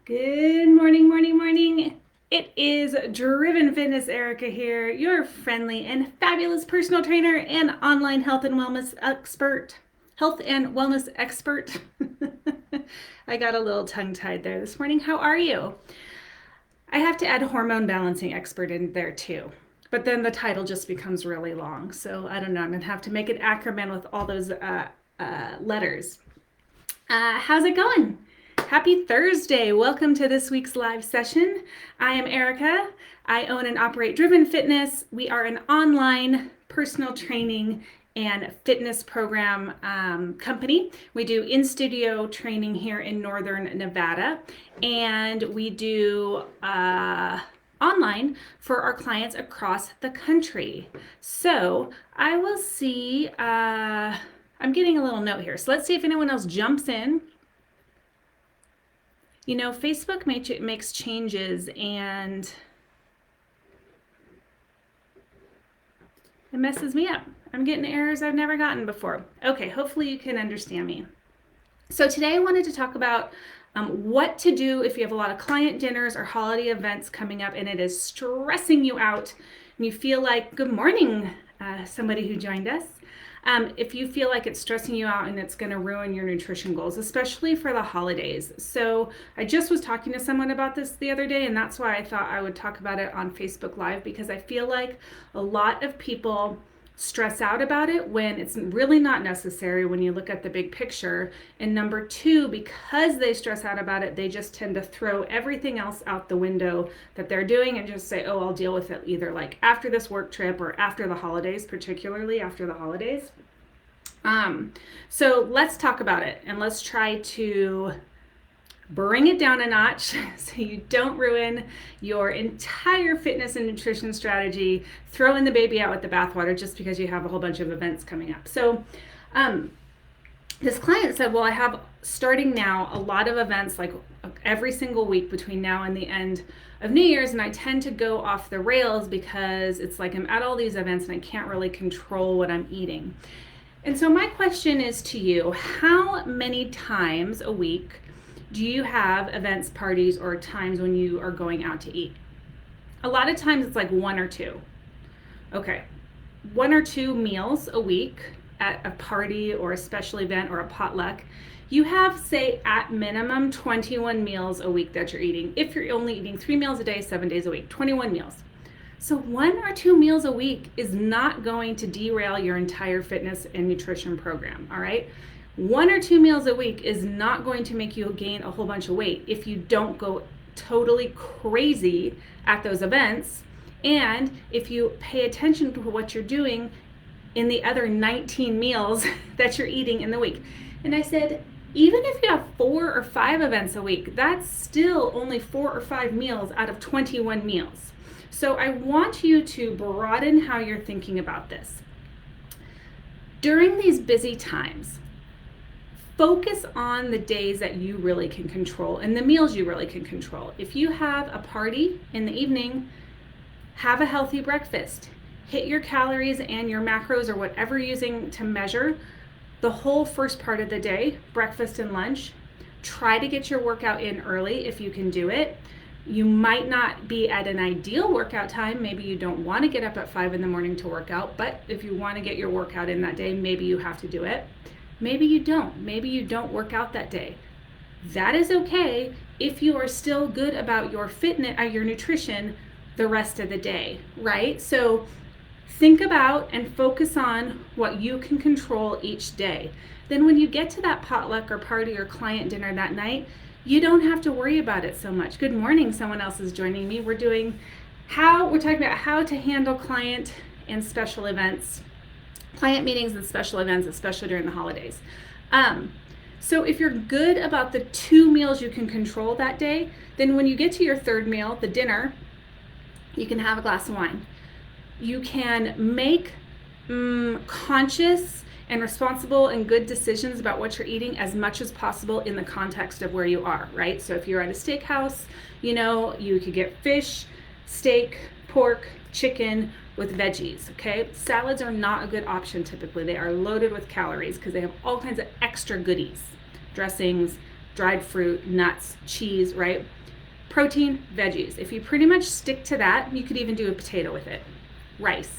Good morning, morning, morning. It is Driven Fitness Erica here, your friendly and fabulous personal trainer and online health and wellness expert. Health and wellness expert. I got a little tongue-tied there this morning. How are you? I have to add hormone balancing expert in there too. But then the title just becomes really long. So I don't know. I'm going to have to make an acronym with all those letters. How's it going? Happy Thursday. Welcome to this week's live session. I am Erica. I own and operate Driven Fitness. We are an online personal training and fitness program company. We do in-studio training here in Northern Nevada, and we do online for our clients across the country. So I will see, I'm getting a little note here. So let's see if anyone else jumps in. You know, Facebook makes changes and it messes me up. I'm getting errors I've never gotten before. Okay, hopefully you can understand me. So today I wanted to talk about what to do if you have a lot of client dinners or holiday events coming up and it is stressing you out and you feel like, good morning, somebody who joined us. If you feel like it's stressing you out and it's going to ruin your nutrition goals, especially for the holidays. So I just was talking to someone about this the other day, and that's why I thought I would talk about it on Facebook Live, because I feel like a lot of people stress out about it when it's really not necessary when you look at the big picture. And number two, because they stress out about it, they just tend to throw everything else out the window that they're doing and just say, oh, I'll deal with it either like after this work trip or after the holidays, particularly after the holidays. So let's talk about it and let's try to bring it down a notch so you don't ruin your entire fitness and nutrition strategy, throwing the baby out with the bathwater just because you have a whole bunch of events coming up. So this client said, well, I have starting now a lot of events like every single week between now and the end of New Year's, and I tend to go off the rails because it's like I'm at all these events and I can't really control what I'm eating. And so my question is to you, how many times a week do you have events, parties, or times when you are going out to eat? A lot of times it's like one or two. Okay, 1 or 2 meals a week at a party or a special event or a potluck. You have, say, at minimum 21 meals a week that you're eating. If you're only eating 3 meals a day, 7 days a week, 21 meals. So 1 or 2 meals a week is not going to derail your entire fitness and nutrition program, all right? 1 or 2 meals a week is not going to make you gain a whole bunch of weight if you don't go totally crazy at those events, and if you pay attention to what you're doing in the other 19 meals that you're eating in the week. And I said, even if you have 4 or 5 events a week, that's still only 4 or 5 meals out of 21 meals. So I want you to broaden how you're thinking about this. During these busy times, focus on the days that you really can control and the meals you really can control. If you have a party in the evening, have a healthy breakfast. Hit your calories and your macros or whatever you're using to measure the whole first part of the day, breakfast and lunch. Try to get your workout in early if you can do it. You might not be at an ideal workout time. Maybe you don't want to get up at 5 in the morning to work out, but if you want to get your workout in that day, maybe you have to do it. Maybe you don't. Maybe you don't work out that day. That is okay if you are still good about your fitness, your nutrition the rest of the day, right? So think about and focus on what you can control each day. Then when you get to that potluck or party or client dinner that night, you don't have to worry about it so much. Good morning, someone else is joining me. We're talking about how to handle client and special events, client meetings and special events, especially during the holidays. So if you're good about the 2 meals you can control that day, then when you get to your third meal, the dinner, you can have a glass of wine. You can make conscious and responsible and good decisions about what you're eating as much as possible in the context of where you are, right? So if you're at a steakhouse, you could get fish, steak, pork, chicken with veggies, okay? Salads are not a good option typically. They are loaded with calories because they have all kinds of extra goodies, dressings, dried fruit, nuts, cheese, right? Protein, veggies. If you pretty much stick to that, you could even do a potato with it, rice,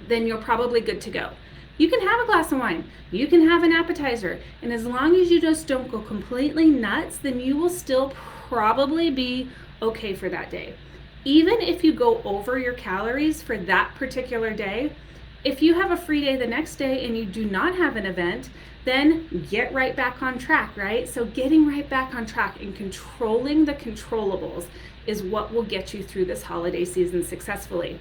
then you're probably good to go. You can have a glass of wine, you can have an appetizer, and as long as you just don't go completely nuts, then you will still probably be okay for that day. Even if you go over your calories for that particular day, if you have a free day the next day and you do not have an event, then get right back on track, right? So getting right back on track and controlling the controllables is what will get you through this holiday season successfully.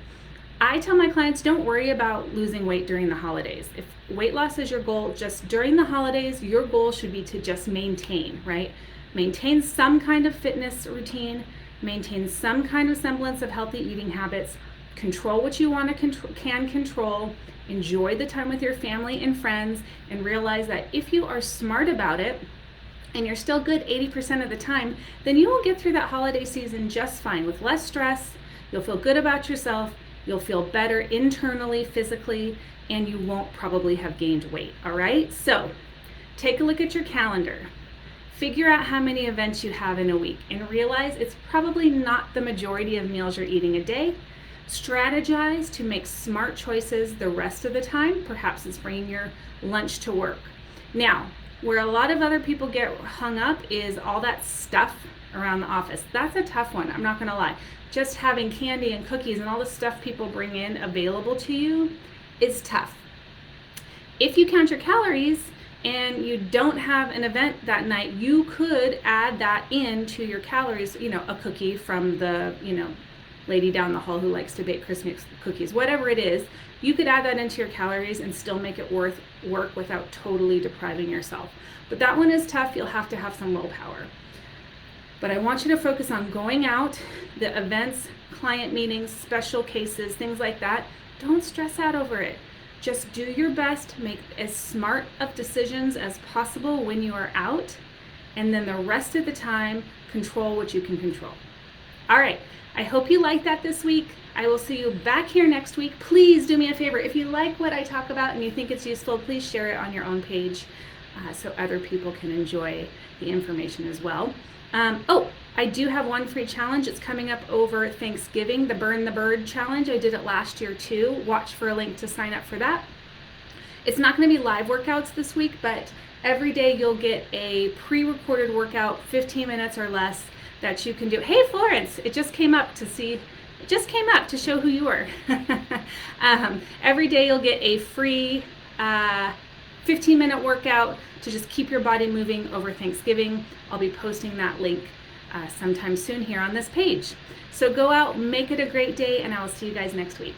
I tell my clients, don't worry about losing weight during the holidays. If weight loss is your goal, just during the holidays, your goal should be to just maintain, right? Maintain some kind of fitness routine, maintain some kind of semblance of healthy eating habits, control what you want to can control, enjoy the time with your family and friends, and realize that if you are smart about it and you're still good 80% of the time, then you will get through that holiday season just fine with less stress. You'll feel good about yourself. You'll feel better internally, physically, and you won't probably have gained weight, all right? So take a look at your calendar. Figure out how many events you have in a week and realize it's probably not the majority of meals you're eating a day. Strategize to make smart choices the rest of the time. Perhaps it's bringing your lunch to work. Now, where a lot of other people get hung up is all that stuff around the office. That's a tough one, I'm not gonna lie. Just having candy and cookies and all the stuff people bring in available to you is tough. If you count your calories and you don't have an event that night, you could add that into your calories, a cookie from the, lady down the hall who likes to bake Christmas cookies, whatever it is, you could add that into your calories and still make it work without totally depriving yourself. But that one is tough. You'll have to have some willpower. But I want you to focus on going out, the events, client meetings, special cases, things like that. Don't stress out over it. Just do your best, make as smart of decisions as possible when you are out, and then the rest of the time, control what you can control. All right, I hope you liked that this week. I will see you back here next week. Please do me a favor. If you like what I talk about and you think it's useful, please share it on your own page so other people can enjoy the information as well. I do have one free challenge. It's coming up over Thanksgiving, the Burn the Bird challenge. I did it last year too. Watch for a link to sign up for that. It's not going to be live workouts this week, but every day you'll get a pre-recorded workout, 15 minutes or less, that you can do. Hey Florence, it just came up to show who you were. Every day you'll get a free 15-minute workout to just keep your body moving over Thanksgiving. I'll be posting that link sometime soon here on this page. So go out, make it a great day, and I will see you guys next week.